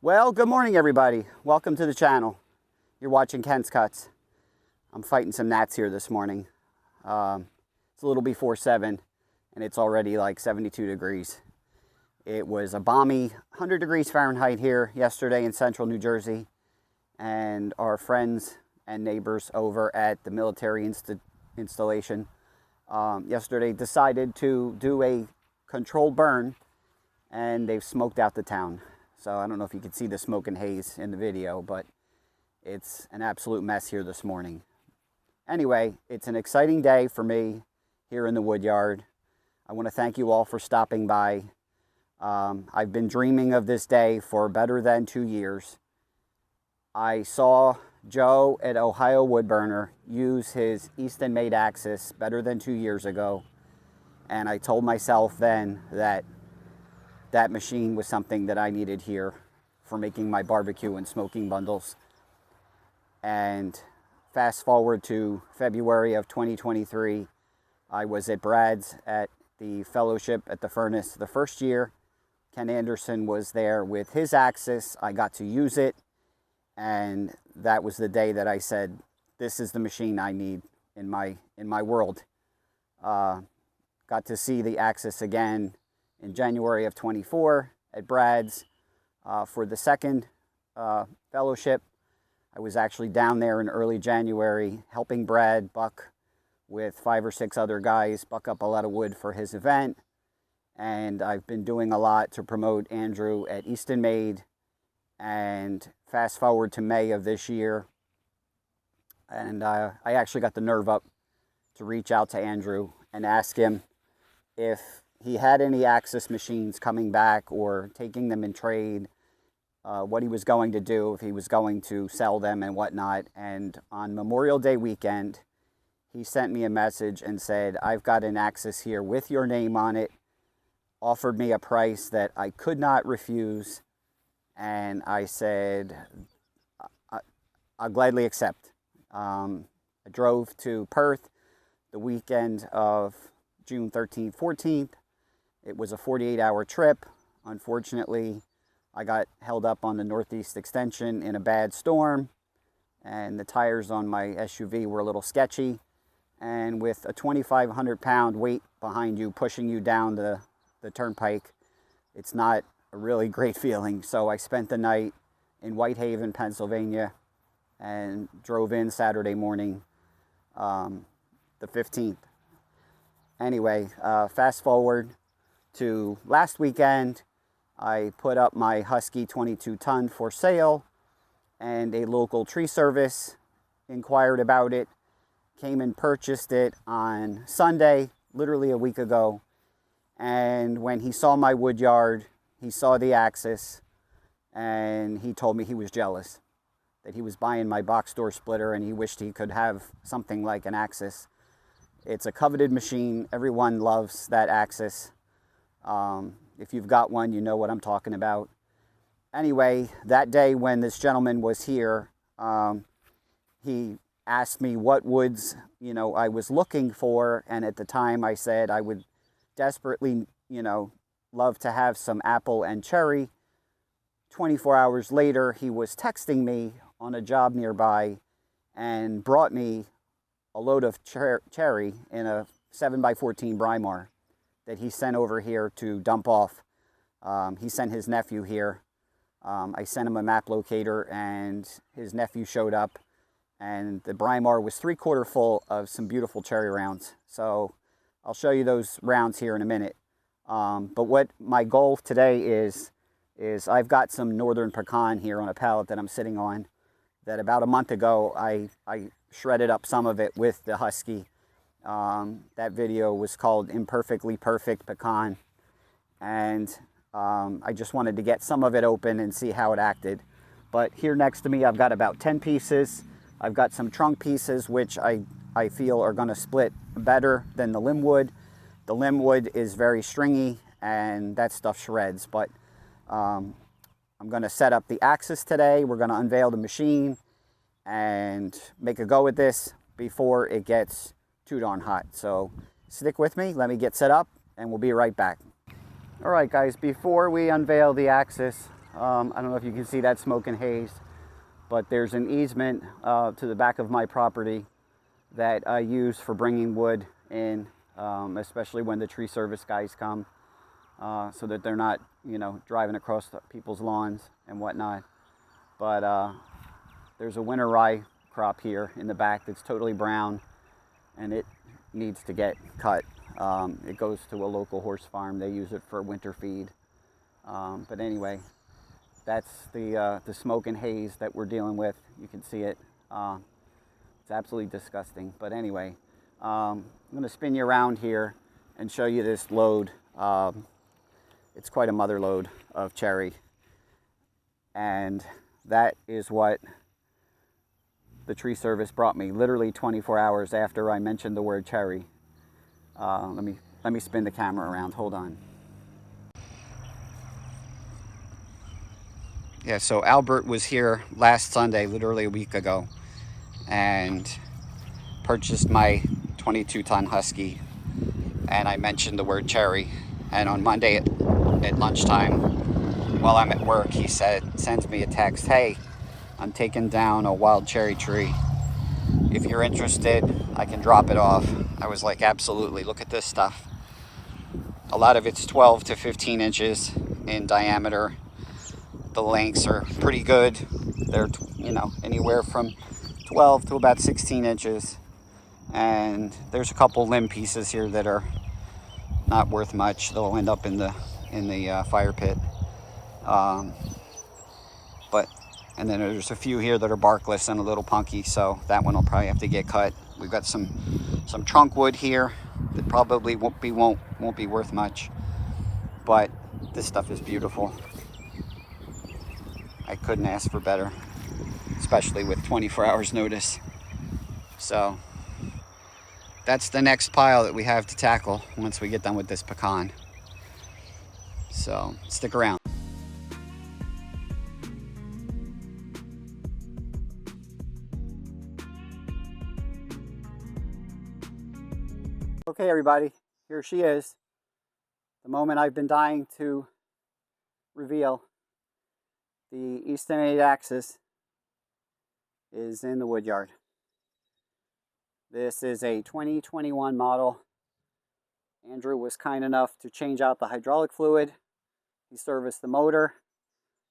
Well, good morning everybody. Welcome to the channel. You're watching Ken's Cuts. I'm fighting some gnats here this morning. It's a little before 7 and it's already like 72 degrees. It was a balmy 100 degrees Fahrenheit here yesterday in central New Jersey, and our friends and neighbors over at the military installation yesterday decided to do a controlled burn, and they've smoked out the town. So I don't know if you can see the smoke and haze in the video, but it's an absolute mess here this morning. Anyway, it's an exciting day for me here in the Woodyard. I want to thank you all for stopping by. I've been dreaming of this day for better than 2 years. I saw Joe at Ohio Woodburner use his Eastonmade AXIS better than 2 years ago, and I told myself then that that machine was something that I needed here for making my barbecue and smoking bundles. And fast forward to February of 2023, I was at Brad's at the fellowship at the furnace the first year. Ken Anderson was there with his AXIS. I got to use it, and that was the day that I said, this is the machine I need in my world. Got to see the AXIS again in January of 24 at Brad's for the second fellowship. I was actually down there in early January helping Brad buck with 5 or 6 other guys, buck up a lot of wood for his event. And I've been doing a lot to promote Andrew at Eastonmade. And fast forward to May of this year, and I actually got the nerve up to reach out to Andrew and ask him if he had any AXIS machines coming back or taking them in trade, what he was going to do, if he was going to sell them and whatnot. And on Memorial Day weekend, he sent me a message and said, I've got an AXIS here with your name on it, offered me a price that I could not refuse. And I said, I'll gladly accept. I drove to Perth the weekend of June 13th, 14th. It was a 48-hour trip. Unfortunately, I got held up on the Northeast Extension in a bad storm, and the tires on my SUV were a little sketchy. And with a 2,500-pound weight behind you pushing you down the turnpike, it's not a really great feeling. So I spent the night in Whitehaven, Pennsylvania, and drove in Saturday morning, the 15th. Anyway, fast forward to last weekend, I put up my Huskee 22-ton for sale, and a local tree service inquired about it, came and purchased it on Sunday, literally a week ago. And when he saw my Woodyard, he saw the AXIS, and he told me he was jealous, that he was buying my box door splitter and he wished he could have something like an AXIS. It's a coveted machine. Everyone loves that AXIS. If you've got one, you know what I'm talking about. Anyway, that day when this gentleman was here, he asked me what woods, I was looking for. And at the time I said I would desperately, love to have some apple and cherry. 24 hours later, he was texting me on a job nearby and brought me a load of cherry in a 7x14 Brimar that he sent over here to dump off. He sent his nephew here. I sent him a map locator, and his nephew showed up, and the Brimar was 3/4 full of some beautiful cherry rounds. So I'll show you those rounds here in a minute. But what my goal today is I've got some northern pecan here on a pallet that I'm sitting on, that about a month ago I shredded up some of it with the Huskee. That video was called Imperfectly Perfect Pecan, and I just wanted to get some of it open and see how it acted. But here next to me I've got about 10 pieces. I've got some trunk pieces which I feel are going to split better than the limb wood. The limb wood is very stringy and that stuff shreds, but I'm going to set up the AXIS today. We're going to unveil the machine and make a go with this before it gets too darn hot. So stick with me, let me get set up, and we'll be right back. All right guys, before we unveil the AXIS, I don't know if you can see that smoke and haze, but there's an easement to the back of my property that I use for bringing wood in, especially when the tree service guys come, so that they're not, you know, driving across people's lawns and whatnot. But there's a winter rye crop here in the back that's totally brown, and it needs to get cut. It goes to a local horse farm. They use it for winter feed. But anyway, that's the smoke and haze that we're dealing with. You can see it. It's absolutely disgusting. But anyway, I'm going to spin you around here and show you this load. It's quite a mother load of cherry. And that is what the tree service brought me literally 24 hours after I mentioned the word cherry. Let me spin the camera around. Hold on. Yeah, so Albert was here last Sunday, literally a week ago, and purchased my 22-ton Huskee, and I mentioned the word cherry. And on Monday at lunchtime, while I'm at work, he sends me a text, "Hey, I'm taking down a wild cherry tree. If you're interested, I can drop it off." I was like, absolutely, look at this stuff. A lot of it's 12 to 15 inches in diameter. The lengths are pretty good. They're, you know, anywhere from 12 to about 16 inches. And there's a couple limb pieces here that are not worth much. They'll end up in the fire pit. And then there's a few here that are barkless and a little punky, so that one will probably have to get cut. We've got some trunk wood here that probably won't be worth much, but this stuff is beautiful. I couldn't ask for better, especially with 24 hours notice. So that's the next pile that we have to tackle once we get done with this pecan. So stick around. Okay, everybody, here she is. The moment I've been dying to reveal. The Eastonmade AXIS is in the Woodyard. This is a 2021 model. Andrew was kind enough to change out the hydraulic fluid. He serviced the motor.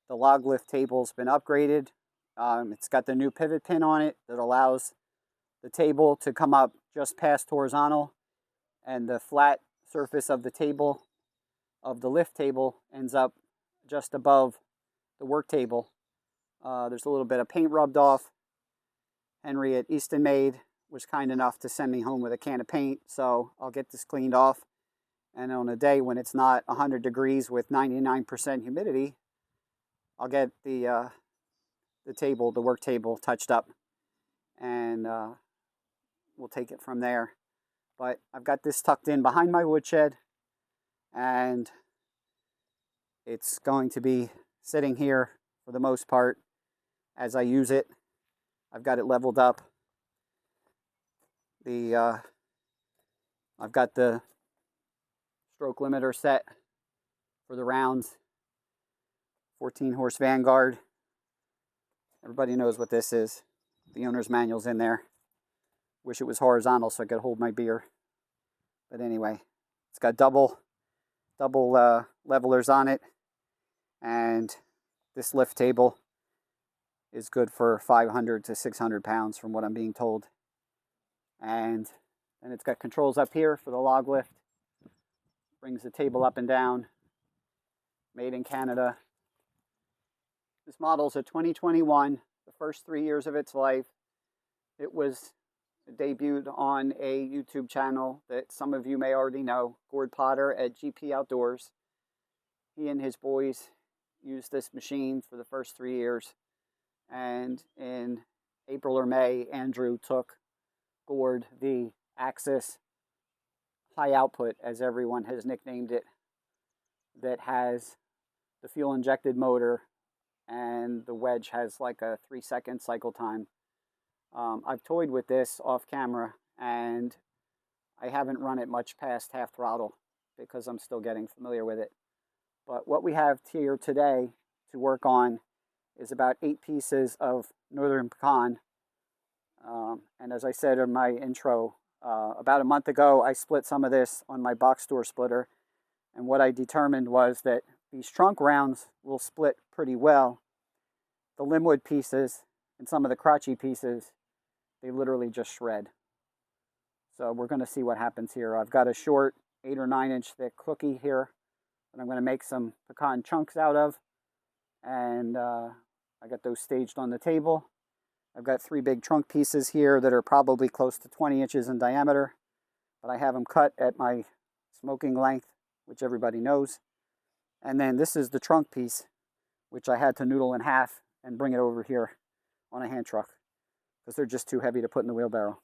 The log lift table's been upgraded. It's got the new pivot pin on it that allows the table to come up just past horizontal, and the flat surface of the table, of the lift table, ends up just above the work table. There's a little bit of paint rubbed off. Henry at Eastonmade was kind enough to send me home with a can of paint, so I'll get this cleaned off. And on a day when it's not 100 degrees with 99% humidity, I'll get the work table touched up, and we'll take it from there. But I've got this tucked in behind my woodshed, and it's going to be sitting here for the most part as I use it. I've got it leveled up. I've got the stroke limiter set for the rounds. 14 horse Vanguard. Everybody knows what this is. The owner's manual's in there. Wish it was horizontal so I could hold my beer. But anyway, it's got double levelers on it, and this lift table is good for 500 to 600 pounds from what I'm being told. And then it's got controls up here for the log lift. Brings the table up and down. Made in Canada. This model's a 2021, the first 3 years of its life. It was debuted on a YouTube channel that some of you may already know, Gord Potter at GP Outdoors. He and his boys used this machine for the first 3 years. And in April or May, Andrew took Gord the AXIS high output, as everyone has nicknamed it, that has the fuel injected motor, and the wedge has like a 3-second cycle time. I've toyed with this off camera, and I haven't run it much past half throttle because I'm still getting familiar with it. But what we have here today to work on is about 8 pieces of northern pecan. And as I said in my intro, about a month ago, I split some of this on my box store splitter. And what I determined was that these trunk rounds will split pretty well. The limbwood pieces and some of the crotchy pieces, they literally just shred. So we're going to see what happens here. I've got a short 8 or 9 inch thick cookie here that I'm going to make some pecan chunks out of. And I got those staged on the table. I've got 3 big trunk pieces here that are probably close to 20 inches in diameter, but I have them cut at my smoking length, which everybody knows. And then this is the trunk piece, which I had to noodle in half and bring it over here on a hand truck because they're just too heavy to put in the wheelbarrow.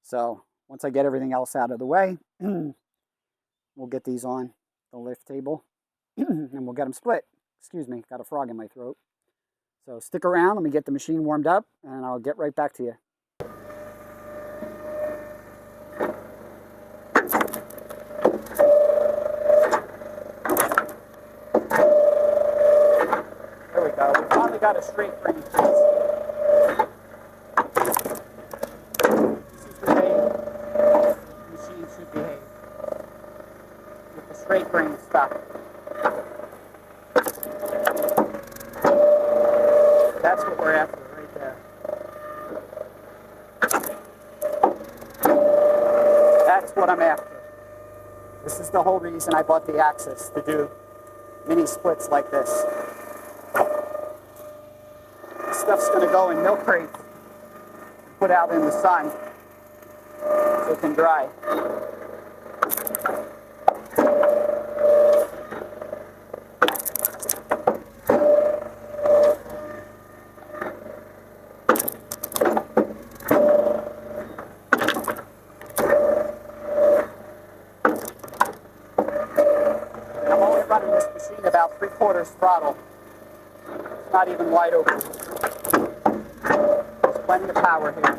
So once I get everything else out of the way, we'll get these on the lift table and we'll get them split. Excuse me, got a frog in my throat. So stick around, let me get the machine warmed up, and I'll get right back to you. There we go, we finally got a straight grain piece. Pieces behave, the machine should behave. With the straight grain stuff. That's what we're after right there. That's what I'm after. This is the whole reason I bought the AXIS, to do mini splits like this. This stuff's going to go in milk crates, put out in the sun so it can dry. Running this machine about 3/4 throttle. It's not even wide open. There's plenty of power here.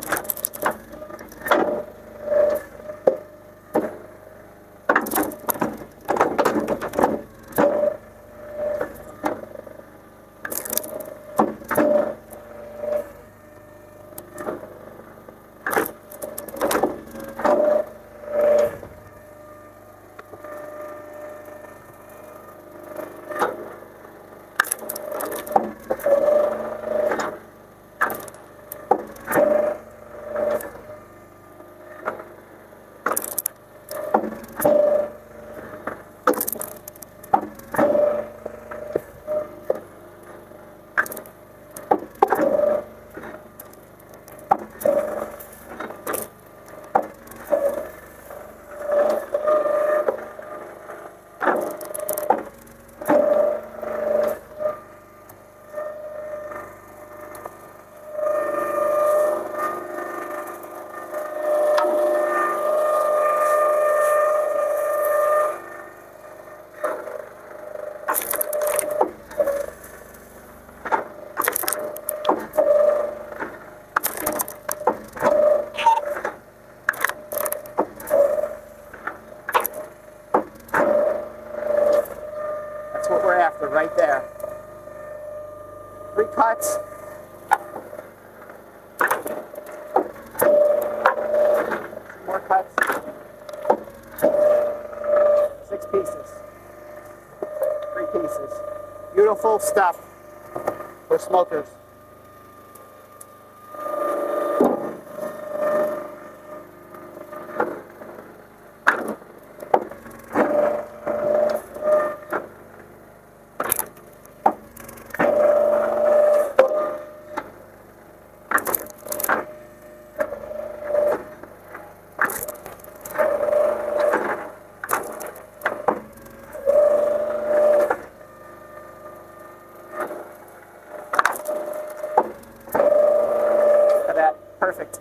Right there. 3 cuts. 2 more cuts. 6 pieces. 3 pieces. Beautiful stuff for smokers. Perfect.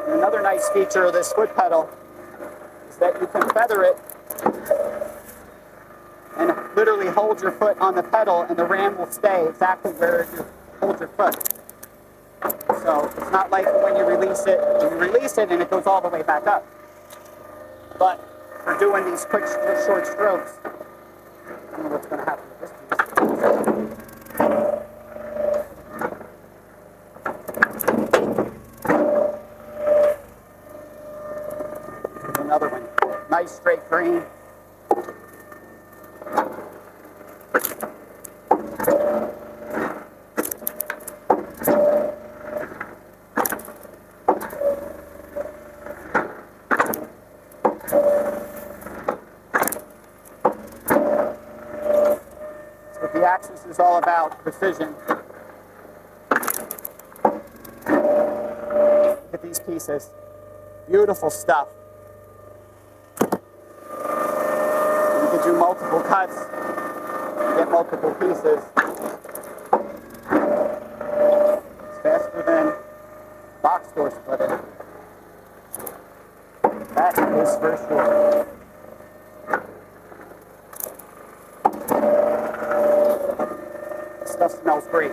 And another nice feature of this foot pedal is that you can feather it and literally hold your foot on the pedal and the ram will stay exactly where you hold your foot. So it's not like when you release it and it goes all the way back up. But for doing these quick, short strokes, I don't know what's going to happen with this piece. Another one, nice straight grain. The AXIS is all about precision. Look at these pieces. Beautiful stuff. You can do multiple cuts, get multiple pieces. It's faster than box store splitting. That is for sure. Stuff smells great.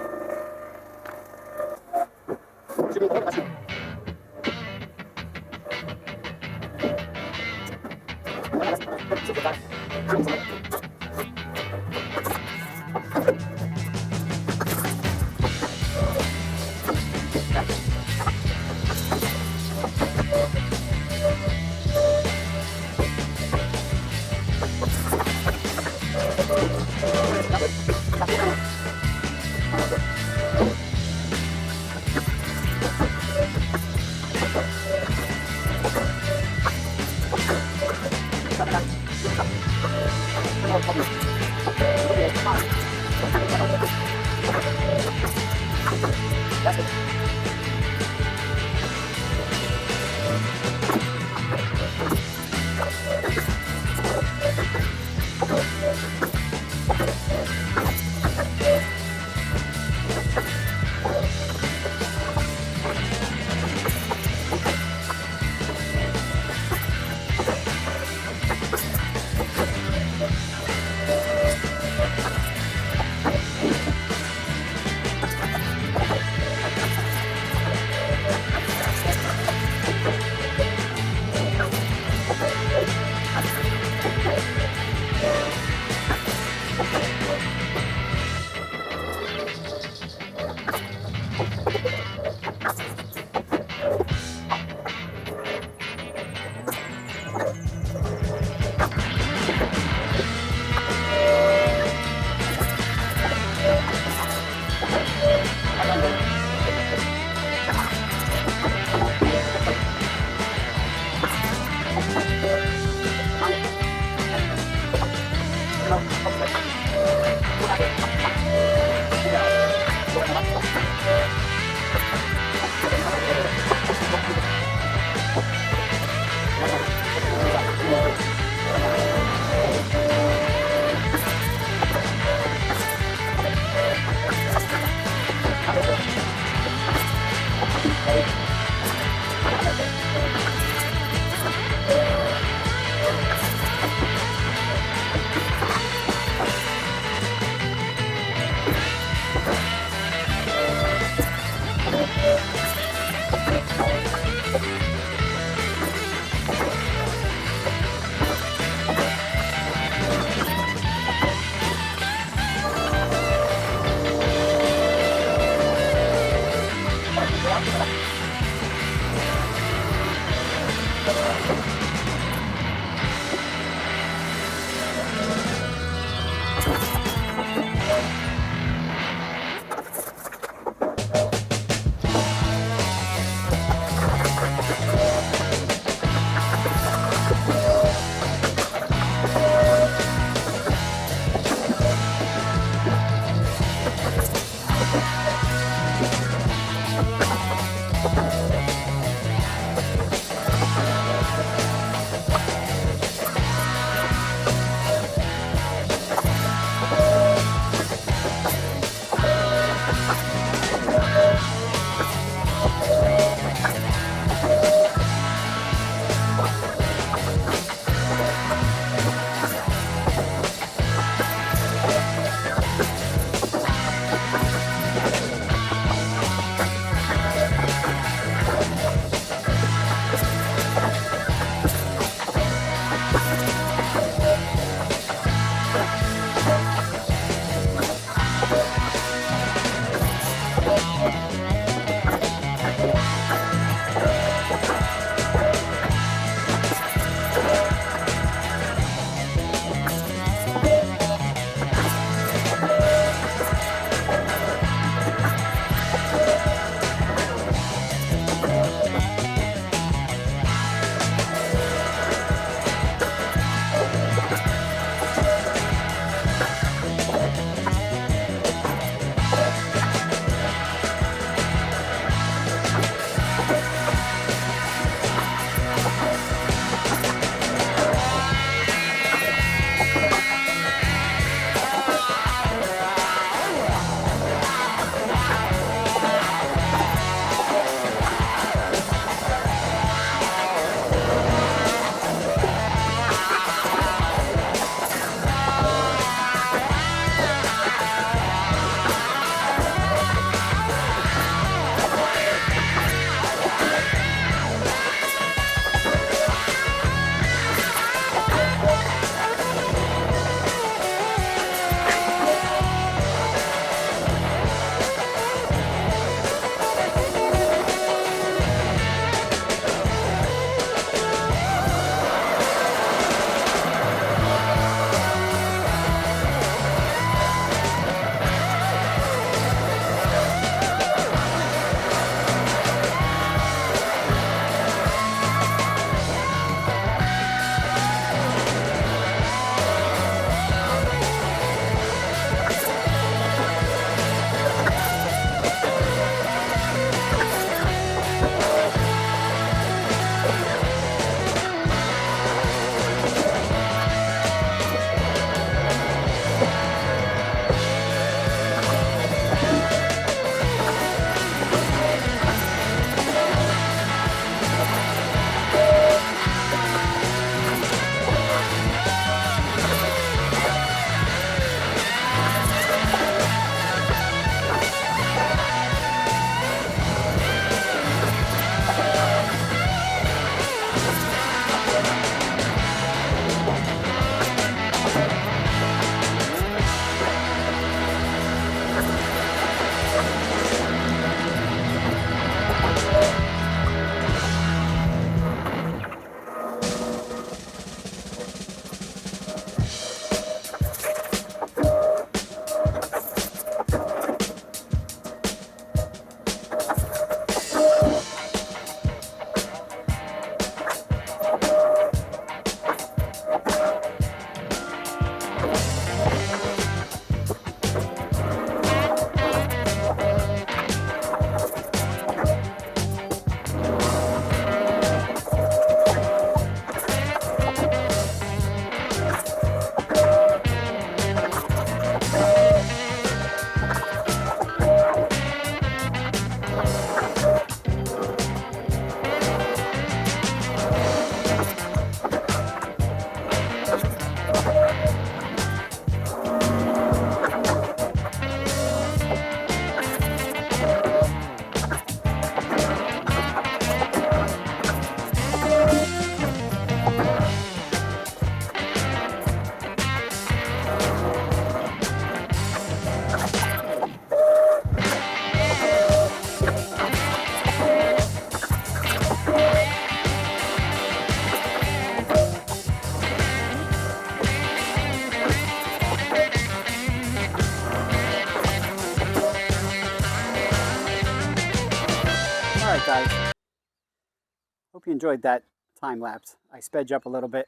you enjoyed that time lapse. I sped you up a little bit.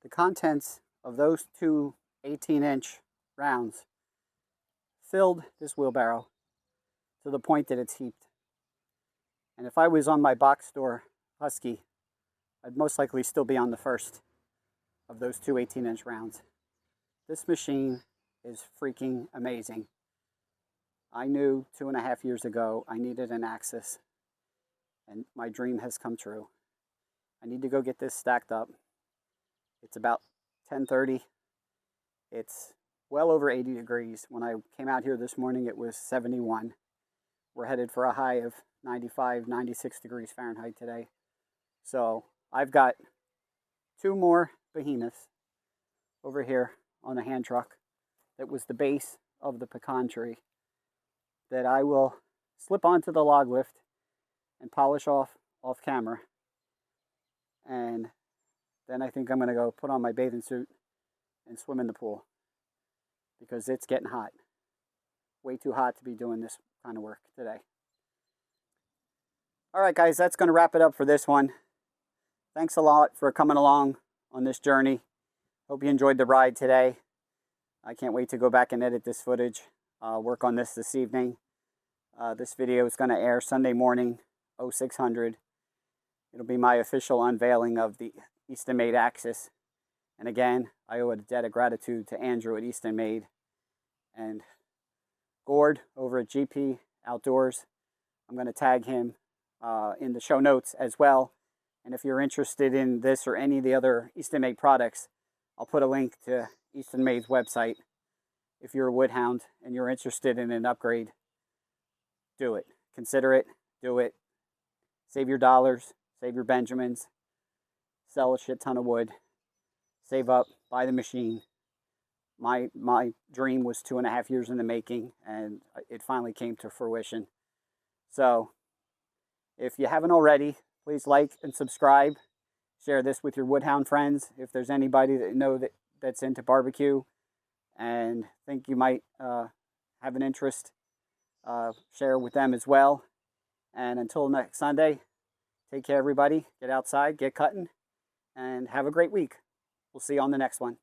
The contents of those two 18-inch rounds filled this wheelbarrow to the point that it's heaped. And if I was on my box store Huskee, I'd most likely still be on the first of those two 18-inch rounds. This machine is freaking amazing. I knew 2.5 years ago I needed an AXIS, and my dream has come true. I need to go get this stacked up. It's about 10:30. It's well over 80 degrees. When I came out here this morning, it was 71. We're headed for a high of 95, 96 degrees Fahrenheit today. So I've got two more behemoths over here on the hand truck that was the base of the pecan tree that I will slip onto the log lift and polish off camera. And then I think I'm going to go put on my bathing suit and swim in the pool, because it's getting hot. Way too hot to be doing this kind of work today. All right, guys, that's going to wrap it up for this one. Thanks a lot for coming along on this journey. Hope you enjoyed the ride today. I can't wait to go back and edit this footage, work on this evening. This video is going to air Sunday morning, 0600. It'll be my official unveiling of the Eastonmade AXIS. And again, I owe a debt of gratitude to Andrew at Eastonmade and Gord over at GP Outdoors. I'm going to tag him in the show notes as well. And if you're interested in this or any of the other Eastonmade products, I'll put a link to Eastonmade's website. If you're a woodhound and you're interested in an upgrade, do it. Consider it. Do it. Save your dollars. Save your Benjamins. Sell a shit ton of wood. Save up. Buy the machine. My dream was 2.5 years in the making, and it finally came to fruition. So if you haven't already, please like and subscribe. Share this with your woodhound friends. If there's anybody that you know that's into barbecue and think you might have an interest, share with them as well. And until next Sunday, take care, everybody. Get outside, get cutting, and have a great week. We'll see you on the next one.